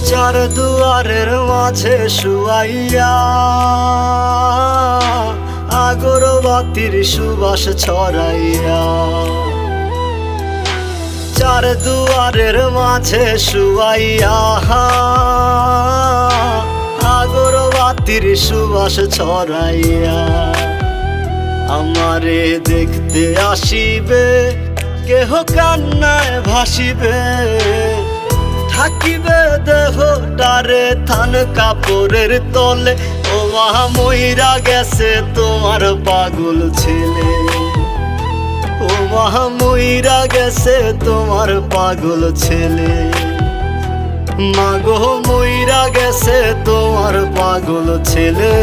চার দুয়ারের মাঝে শুয়াইয়া আগরবাতির সুবাস ছড়াইয়া, চার দুয়ারের মাঝে শুয়াইয়া আগরবাতির সুবাস ছড়াইয়া, আমারে দেখতে আসিবে কেহ কান্নায় ভাসিবে, থাকিবে দেহটারে থান কাপড়ের তলে। ও মা মইরা গেছে তোমার পাগল ছেলে, ও মা মইরা গেছে তোমার পাগল ছেলে, মাগো মইরা গেছে তোমার পাগল ছেলে।